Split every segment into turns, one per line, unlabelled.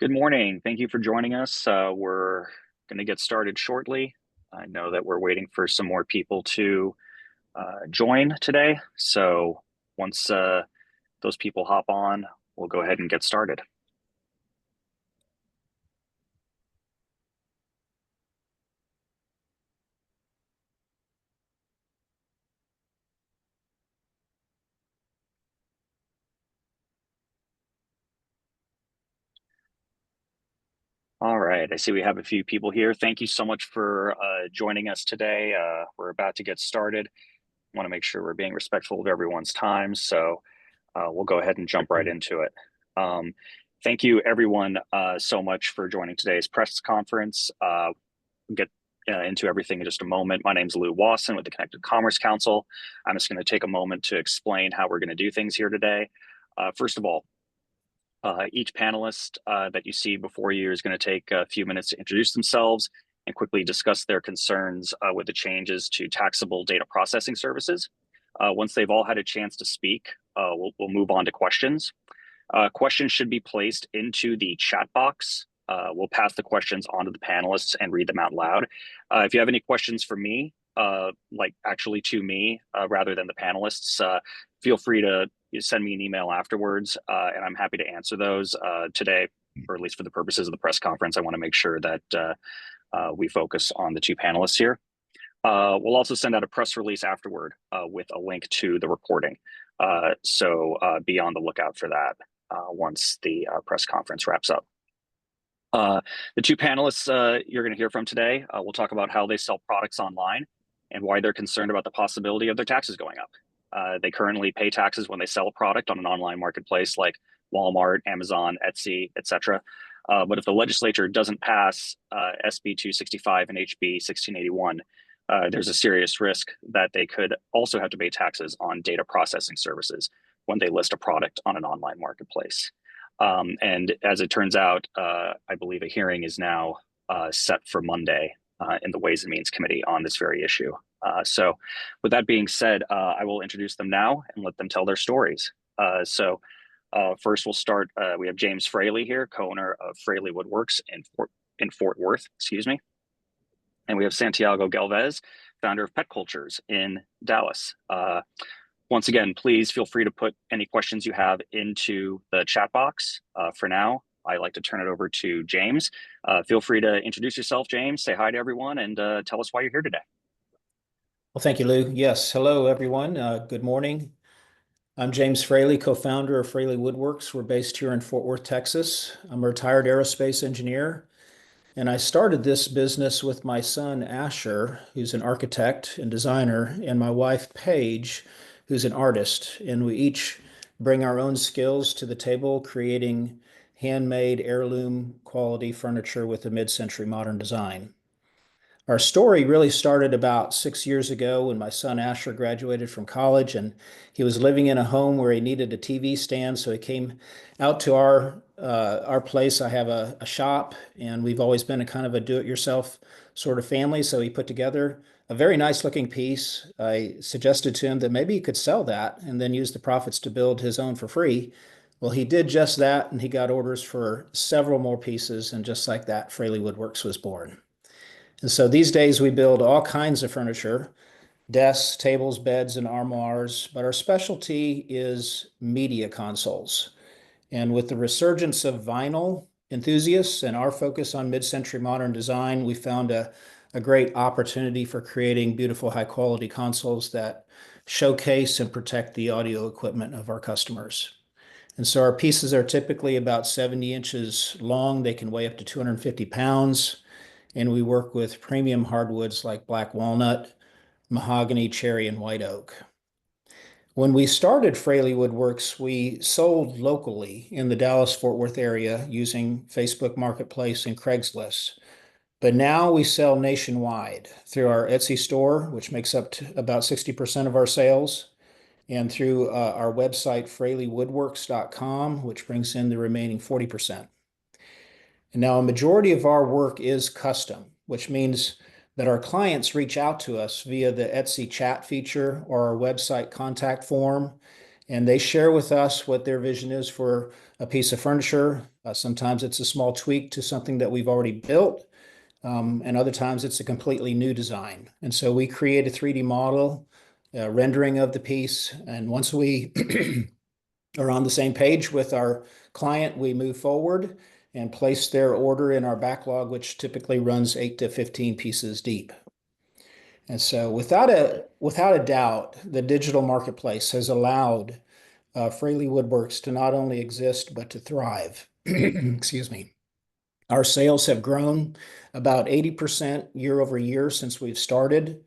Good morning. Thank you for joining us. We're going to get started shortly. I know that we're waiting for some more people to join today. So once those people hop on, we'll go ahead and get started. All right. I see we have a few people here. Thank you so much for joining us today. We're about to get started. Want to make sure we're being respectful of everyone's time. So we'll go ahead and jump right into it. Thank you, everyone, so much for joining today's press conference. Get into everything in just a moment. My name is Lou Wasson with the Connected Commerce Council. I'm just going to take a moment to explain how we're going to do things here today. First of all, each panelist that you see before you is going to take a few minutes to introduce themselves and quickly discuss their concerns with the changes to taxable data processing services. Once they've all had a chance to speak, we'll move on to questions. Questions should be placed into the chat box. We'll pass the questions on to the panelists and read them out loud. If you have any questions for me, like actually to me rather than the panelists, feel free to send me an email afterwards, and I'm happy to answer those today, or at least for the purposes of the press conference. I want to make sure that we focus on the two panelists here. We'll also send out a press release afterward with a link to the recording. So be on the lookout for that once the press conference wraps up. The two panelists you're going to hear from today will talk about how they sell products online and why they're concerned about the possibility of their taxes going up. They currently pay taxes when they sell a product on an online marketplace like Walmart, Amazon, Etsy, etc. But if the legislature doesn't pass SB 265 and HB 1681, there's a serious risk that they could also have to pay taxes on data processing services when they list a product on an online marketplace. And as it turns out, I believe a hearing is now set for Monday in the Ways and Means Committee on this very issue. So with that being said, I will introduce them now and let them tell their stories. First we'll start, we have James Fraley here, co-owner of Fraley Woodworks in Fort Worth, excuse me. And we have Santiago Galvez, founder of Pet Cultures in Dallas. Once again, please feel free to put any questions you have into the chat box. For now, I like to turn it over to James. Feel free to introduce yourself, James, say hi to everyone, and tell us why you're here today.
Well, thank you, Lou. Yes, hello, everyone. Good morning. I'm James Fraley, co-founder of Fraley Woodworks. We're based here in Fort Worth, Texas. I'm a retired aerospace engineer, and I started this business with my son, Asher, who's an architect and designer, and my wife, Paige, who's an artist. And we each bring our own skills to the table, creating handmade heirloom quality furniture with a mid-century modern design. Our story really started about 6 years ago when my son Asher graduated from college, and he was living in a home where he needed a TV stand. So he came out to our place. I have a shop, and we've always been a kind of a do-it-yourself sort of family. So he put together a very nice looking piece. I suggested to him that maybe he could sell that and then use the profits to build his own for free. Well, he did just that, and he got orders for several more pieces, and just like that, Fraley Woodworks was born. And so these days we build all kinds of furniture, desks, tables, beds, and armoires, but our specialty is media consoles. And with the resurgence of vinyl enthusiasts and our focus on mid-century modern design, we found a great opportunity for creating beautiful, high-quality consoles that showcase and protect the audio equipment of our customers. And so our pieces are typically about 70 inches long. They can weigh up to 250 pounds. And we work with premium hardwoods like black walnut, mahogany, cherry, and white oak. When we started Fraley Woodworks, we sold locally in the Dallas-Fort Worth area using Facebook Marketplace and Craigslist. But now we sell nationwide through our Etsy store, which makes up to about 60% of our sales, and through our website, fraleywoodworks.com, which brings in the remaining 40%. And now a majority of our work is custom, which means that our clients reach out to us via the Etsy chat feature or our website contact form, and they share with us what their vision is for a piece of furniture. Sometimes it's a small tweak to something that we've already built, and other times it's a completely new design. And so we create a 3D model, rendering of the piece, and once we are on the same page with our client, we move forward and place their order in our backlog, which typically runs 8 to 15 pieces deep. And so without a doubt, the digital marketplace has allowed Fraley Woodworks to not only exist, but to thrive. Excuse me. Our sales have grown about 80% year over year since we've started.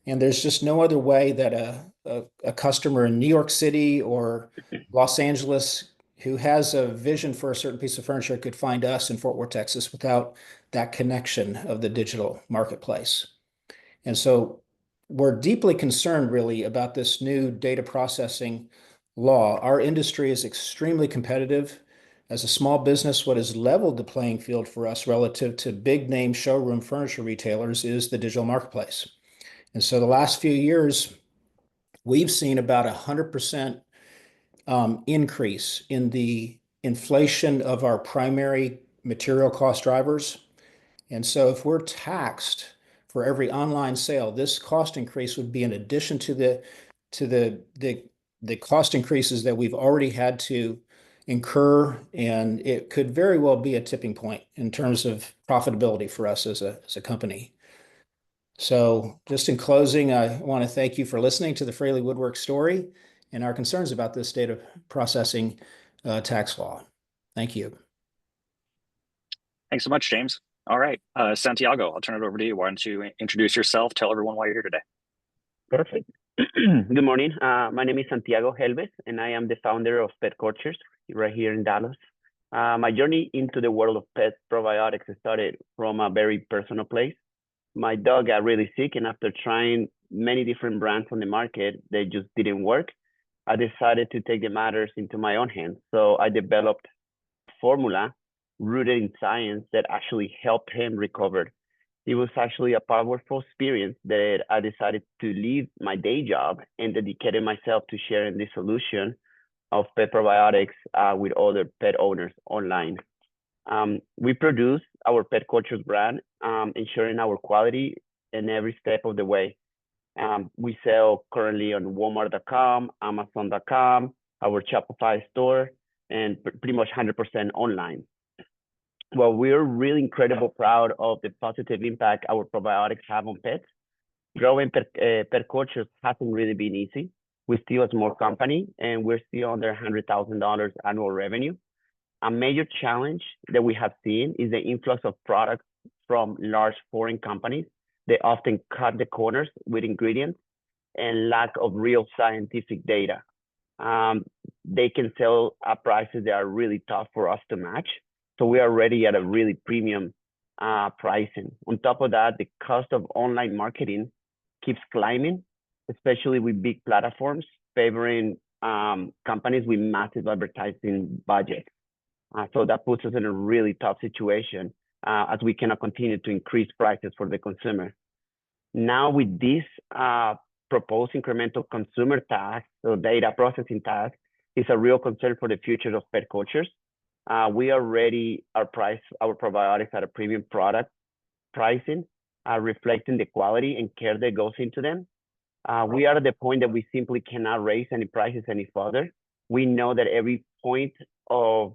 And there's just no other way that a customer in New York City or Los Angeles who has a vision for a certain piece of furniture could find us in Fort Worth, Texas, without that connection of the digital marketplace. And so we're deeply concerned really about this new data processing law. Our industry is extremely competitive. As a small business, what has leveled the playing field for us relative to big name showroom furniture retailers is the digital marketplace. And so the last few years, we've seen about 100% increase in the inflation of our primary material cost drivers. And so if we're taxed for every online sale, this cost increase would be in addition to the cost increases that we've already had to incur, and it could very well be a tipping point in terms of profitability for us as a company. So just in closing, I want to thank you for listening to the Fraley Woodwork story and our concerns about this data processing tax law. Thank you.
Thanks so much, James. All right, Santiago, I'll turn it over to you. Why don't you introduce yourself? Tell everyone why you're here today.
Perfect. Good morning. My name is Santiago Helves, and I am the founder of Pet Cultures right here in Dallas. My journey into the world of pet probiotics started from a very personal place. My dog got really sick, and after trying many different brands on the market, they just didn't work. I decided to take the matters into my own hands. So I developed a formula rooted in science that actually helped him recover. It was actually a powerful experience that I decided to leave my day job and dedicated myself to sharing the solution of pet probiotics with other pet owners online. We produce our Pet Cultures brand, ensuring our quality in every step of the way. We sell currently on Walmart.com, Amazon.com, our Shopify store, and pretty much 100% online. Well, we're really incredibly proud of the positive impact our probiotics have on pets. Growing pet cultures hasn't really been easy. We're still a small company, and we're still under $100,000 annual revenue. A major challenge that we have seen is the influx of products from large foreign companies. They often cut the corners with ingredients and lack of real scientific data. They can sell at prices that are really tough for us to match. So we are already at a really premium pricing. On top of that, the cost of online marketing keeps climbing, especially with big platforms favoring companies with massive advertising budgets. So that puts us in a really tough situation as we cannot continue to increase prices for the consumer. Now with this proposed incremental consumer tax or data processing tax is a real concern for the future of pet cultures. We already price our probiotics at a premium product pricing, reflecting the quality and care that goes into them. We are at the point that we simply cannot raise any prices any further. We know that every point of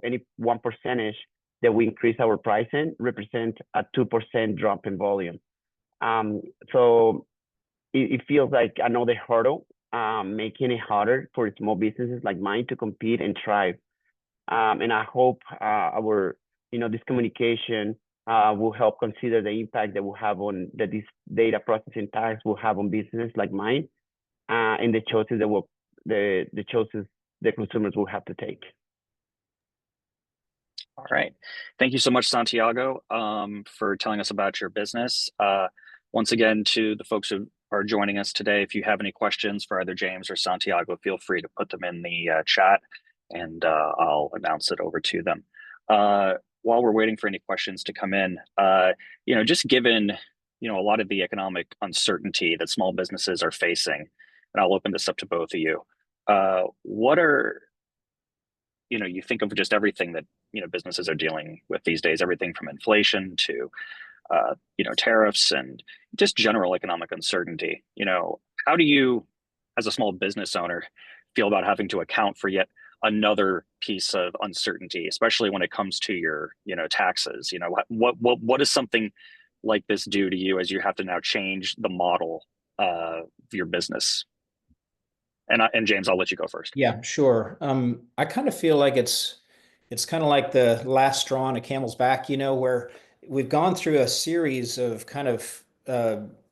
any 1% that we increase our pricing represents a 2% drop in volume. So it feels like another hurdle, making it harder for small businesses like mine to compete and thrive. And I hope this communication will help consider the impact that will have on that this data processing tax will have on businesses like mine, and the choices that the choices the consumers will have to take.
All right. Thank you so much, Santiago, for telling us about your business. Once again, to the folks who are joining us today, if you have any questions for either James or Santiago, feel free to put them in the chat, and I'll announce it over to them. While we're waiting for any questions to come in, just given, a lot of the economic uncertainty that small businesses are facing, and I'll open this up to both of you. what are, you think of just everything that, businesses are dealing with these days, everything from inflation to, tariffs and just general economic uncertainty. How do you, as a small business owner, feel about having to account for yet another piece of uncertainty, especially when it comes to your, taxes? What does something like this do to you as you have to now change the model of your business? And James, I'll let you go first.
Yeah, sure. I kind of feel like it's kind of like the last straw on a camel's back, where we've gone through a series of kind of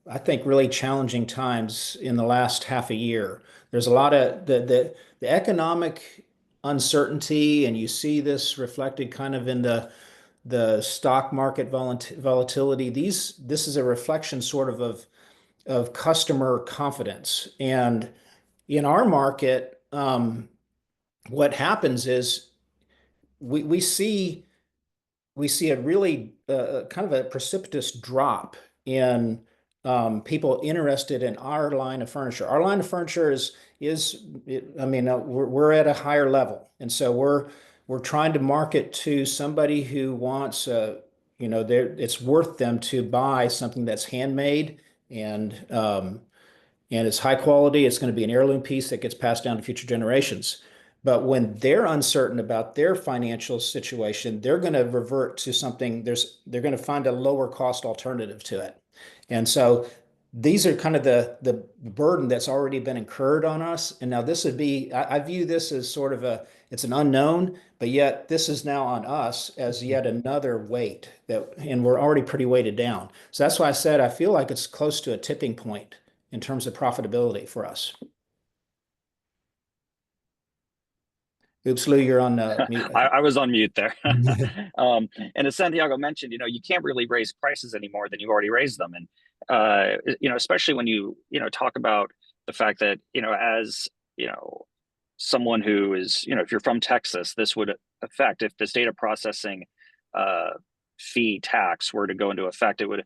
I think really challenging times in the last half a year. There's a lot of the economic uncertainty, and you see this reflected kind of in the stock market volatility. This is a reflection sort of customer confidence. And in our market, what happens is we see a really kind of a precipitous drop in people interested in our line of furniture. Our line of furniture we're at a higher level, and so we're trying to market to somebody who wants it's worth them to buy something that's handmade and it's high quality. It's going to be an heirloom piece that gets passed down to future generations. But when they're uncertain about their financial situation, they're going to revert to something. They're going to find a lower cost alternative to it. And so these are kind of the burden that's already been incurred on us. And now this would be, I view this as sort of it's an unknown, but yet this is now on us as yet another weight and we're already pretty weighted down. So that's why I said I feel like it's close to a tipping point in terms of profitability for us. Oops, Lou, you're on mute.
I was on mute there. And as Santiago mentioned, you can't really raise prices any more than you already raised them. And, especially when you talk about the fact that, as, someone who is, if you're from Texas, this would affect, if this data processing fee tax were to go into effect, it would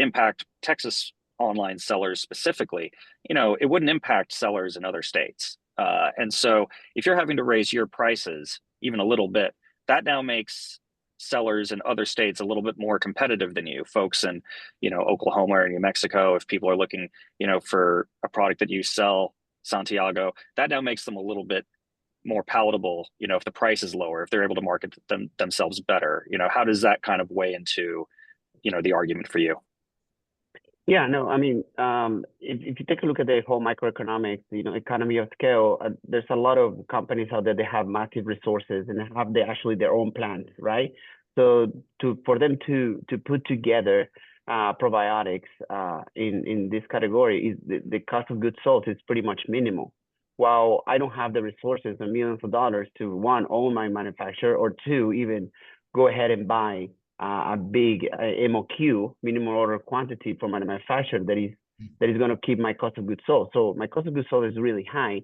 impact Texas online sellers specifically. It wouldn't impact sellers in other states. And so if you're having to raise your prices even a little bit, that now makes sellers in other states a little bit more competitive than you folks in, Oklahoma or New Mexico. If people are looking, for a product that you sell, Santiago, that now makes them a little bit more palatable, if the price is lower, if they're able to market themselves better. How does that kind of weigh into, the argument for you?
Yeah, no, I mean, if you take a look at the whole microeconomics, economy of scale, there's a lot of companies out there that have massive resources and have actually their own plants, right? So for them to put together probiotics in this category, is the cost of goods sold is pretty much minimal. While I don't have the resources and millions of dollars to, one, own my manufacturer, or two, even go ahead and buy a big MOQ, minimum order quantity, from my manufacturer that is going to keep my cost of goods sold. So my cost of goods sold is really high.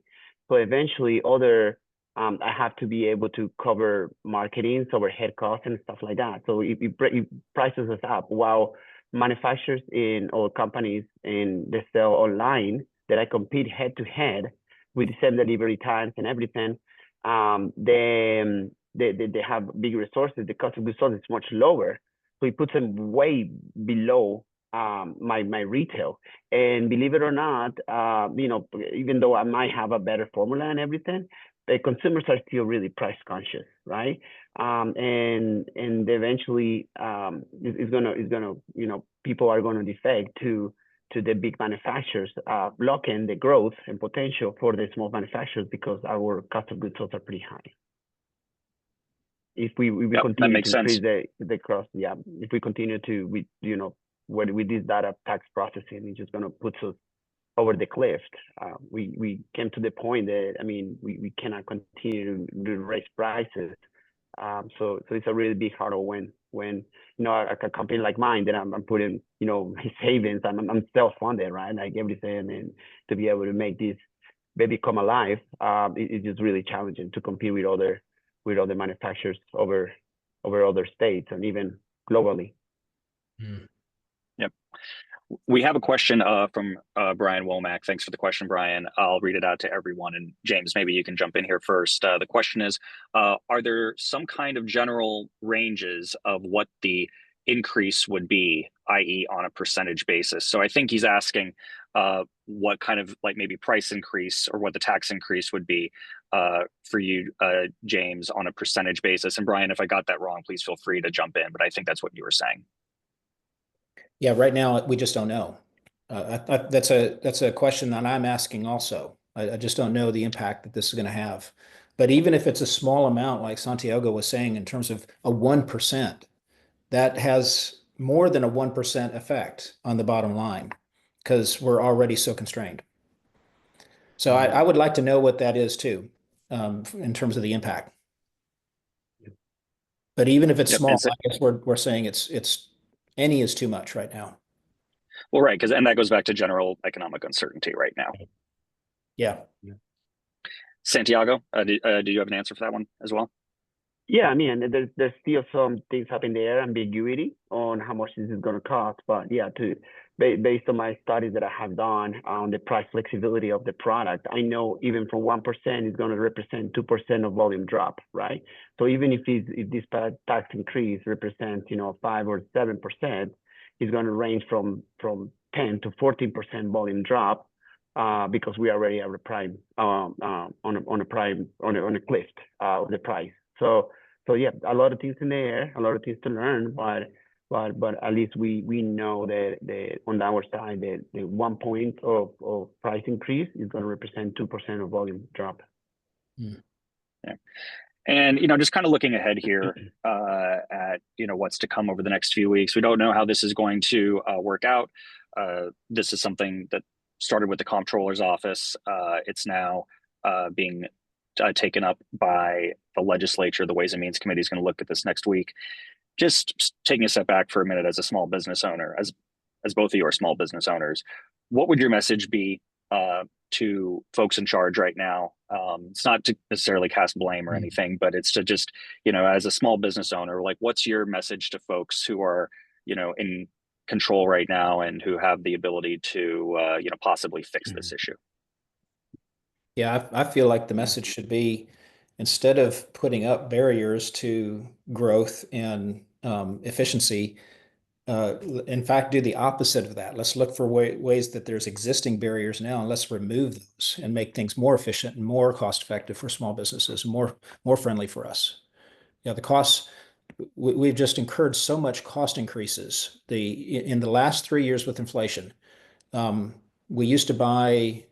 So eventually I have to be able to cover marketing, overhead costs and stuff like that. So it prices us up, while manufacturers or companies that sell online that I compete head to head with the same delivery times and everything, then they have big resources. The cost of goods sold is much lower, so it puts them way below my retail. And believe it or not, even though I might have a better formula and everything, the consumers are still really price conscious, right? And eventually it's gonna people are gonna defect to the big manufacturers, blocking the growth and potential for the small manufacturers because our cost of goods sold are pretty high. If we continue to increase the cost, if we continue to, with this data tax processing, it's just going to put us over the cliff. We came to the point that, we cannot continue to raise prices. So it's a really big hurdle when a company like mine that I'm putting, my savings, I'm self-funded, right? Like everything, and to be able to make this baby come alive, it's just really challenging to compete with other manufacturers over other states and even globally.
Yep. We have a question from Brian Womack. Thanks for the question, Brian. I'll read it out to everyone. And James, maybe you can jump in here first. The question is, are there some kind of general ranges of what the increase would be, i.e. on a percentage basis? So I think he's asking what kind of like maybe price increase or what the tax increase would be for you, James, on a percentage basis. And Brian, if I got that wrong, please feel free to jump in, but I think that's what you were saying.
Yeah, right now we just don't know. That's a question that I'm asking also. I just don't know the impact that this is going to have. But even if it's a small amount, like Santiago was saying, in terms of a 1%, that has more than a 1% effect on the bottom line because we're already so constrained. So I would like to know what that is too, in terms of the impact. But even if it's small, I guess we're saying it's any is too much right now.
Well, right, and that goes back to general economic uncertainty right now.
Yeah.
Santiago, do you have an answer for that one as well?
Yeah, I mean, there's still some things up in the air, ambiguity on how much this is going to cost. But yeah, based on my studies that I have done on the price flexibility of the product, I know even from 1% is going to represent 2% of volume drop, right? So even if this tax increase represents 5 or 7%, it's going to range from 10 to 14% volume drop because we already are a prime on a cliff of the price. So yeah, a lot of things in the air, a lot of things to learn, but at least we know that on our side that the 1 point of price increase is going to represent 2% of volume drop.
Yeah. And just kind of looking ahead here at what's to come over the next few weeks. We don't know how this is going to work out. This is something that started with the comptroller's office. It's now being taken up by the legislature. The Ways and Means Committee is going to look at this next week. Just taking a step back for a minute as a small business owner, as both of you are small business owners, what would your message be to folks in charge right now? It's not to necessarily cast blame or anything, but it's to just, as a small business owner, like what's your message to folks who are, in control right now and who have the ability to, possibly fix this issue?
Yeah, I feel like the message should be, instead of putting up barriers to growth and efficiency, in fact, do the opposite of that. Let's look for ways that there's existing barriers now, and let's remove those and make things more efficient and more cost effective for small businesses, more friendly for us. Yeah, the costs, we've just incurred so much cost increases. In the last 3 years with inflation, we used to buy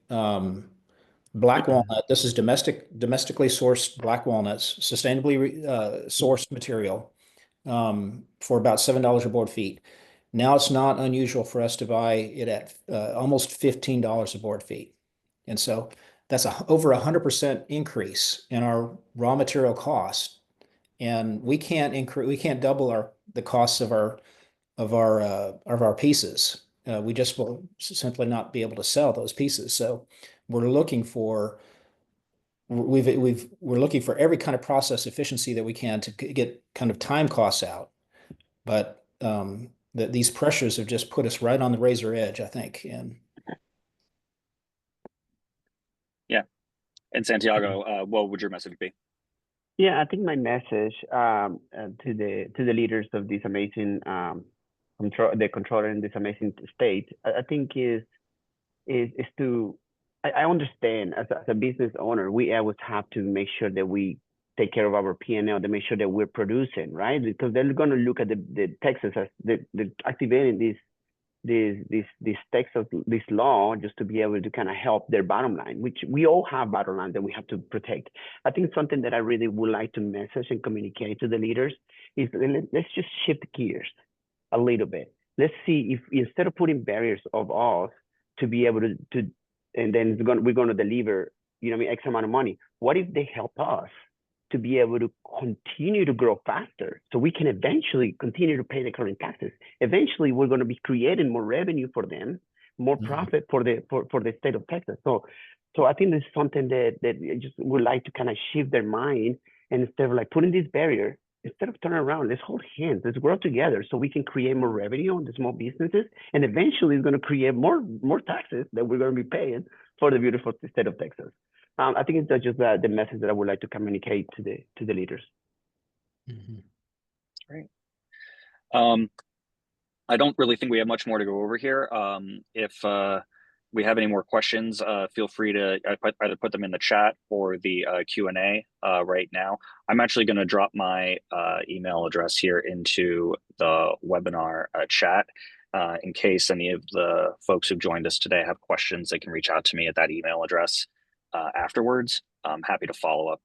black walnut. This is domestically sourced black walnuts, sustainably sourced material, for about $7 a board feet. Now it's not unusual for us to buy it at almost $15 a board feet. And so that's over 100% increase in our raw material cost. And we can't double the costs of our pieces. We just will simply not be able to sell those pieces. So we're looking for every kind of process efficiency that we can to get kind of time costs out. But these pressures have just put us right on the razor edge, I think. And
yeah. And Santiago, what would your message be?
Yeah, I think my message to the leaders of this amazing the controller in this amazing state, I think is to, I understand as a business owner, we always have to make sure that we take care of our P&L, to make sure that we're producing, right? Because they're going to look at the Texas as the activating this Texas, this law, just to be able to kind of help their bottom line, which we all have bottom line that we have to protect. I think something that I really would like to message and communicate to the leaders is let's just shift gears a little bit. Let's see if instead of putting barriers of us to be able to and then we're going to deliver, X amount of money. What if they help us to be able to continue to grow faster so we can eventually continue to pay the current taxes? Eventually, we're going to be creating more revenue for them, more profit for the state of Texas. So I think this is something that I just would like to kind of shift their mind, and instead of like putting this barrier, instead of turning around, let's hold hands, let's grow together so we can create more revenue on the small businesses, and eventually it's going to create more taxes that we're going to be paying for the beautiful state of Texas. I think it's just the message that I would like to communicate to the leaders.
Mhm.
Great. I don't really think we have much more to go over here. If we have any more questions, feel free to either put them in the chat or the Q&A right now. I'm actually going to drop my email address here into the webinar chat in case any of the folks who've joined us today have questions. They can reach out to me at that email address afterwards. I'm happy to follow up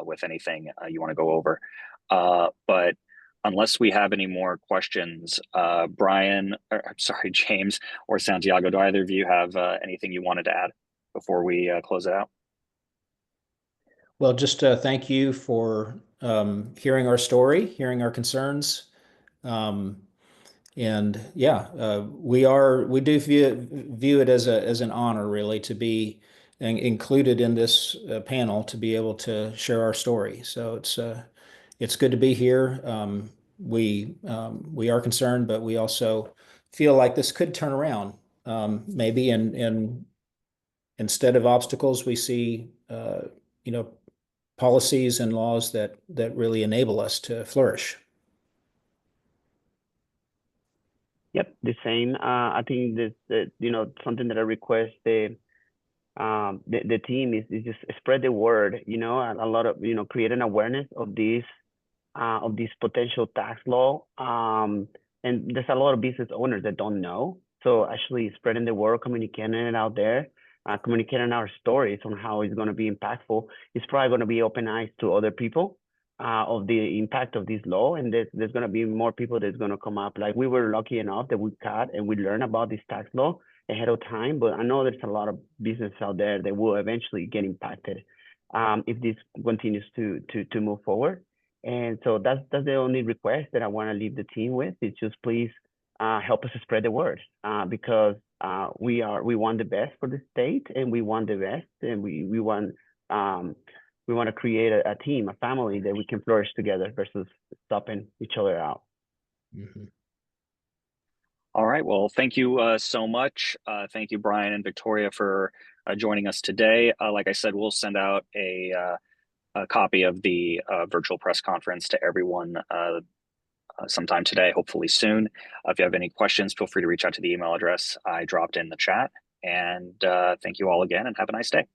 with anything you want to go over. But unless we have any more questions, Brian, I'm sorry, James or Santiago, do either of you have anything you wanted to add before we close it out?
Well, just thank you for hearing our story, hearing our concerns. And yeah, we do view it as an honor, really, to be included in this panel, to be able to share our story. So it's good to be here. We are concerned, but we also feel like this could turn around. Maybe and instead of obstacles, we see policies and laws that really enable us to flourish.
Yep, the same. I think this, something that I request the team is just spread the word. A lot of create an awareness of this potential tax law. And there's a lot of business owners that don't know. So actually spreading the word, communicating it out there, communicating our stories on how it's going to be impactful, it's probably going to be open eyes to other people of the impact of this law. And there's going to be more people that's going to come up. Like, we were lucky enough that we caught and we learned about this tax law ahead of time, but I know there's a lot of business out there that will eventually get impacted if this continues to move forward. And so that's the only request that I want to leave the team with. Is just please help us spread the word, because we want the best for the state, and we want the best, and we want to create a team, a family that we can flourish together versus stopping each other out.
Mm-hmm.
All right. Well, thank you so much. Thank you, Brian and Victoria, for joining us today. Like I said, we'll send out a copy of the virtual press conference to everyone sometime today, hopefully soon. If you have any questions, feel free to reach out to the email address I dropped in the chat. And thank you all again, and have a nice day.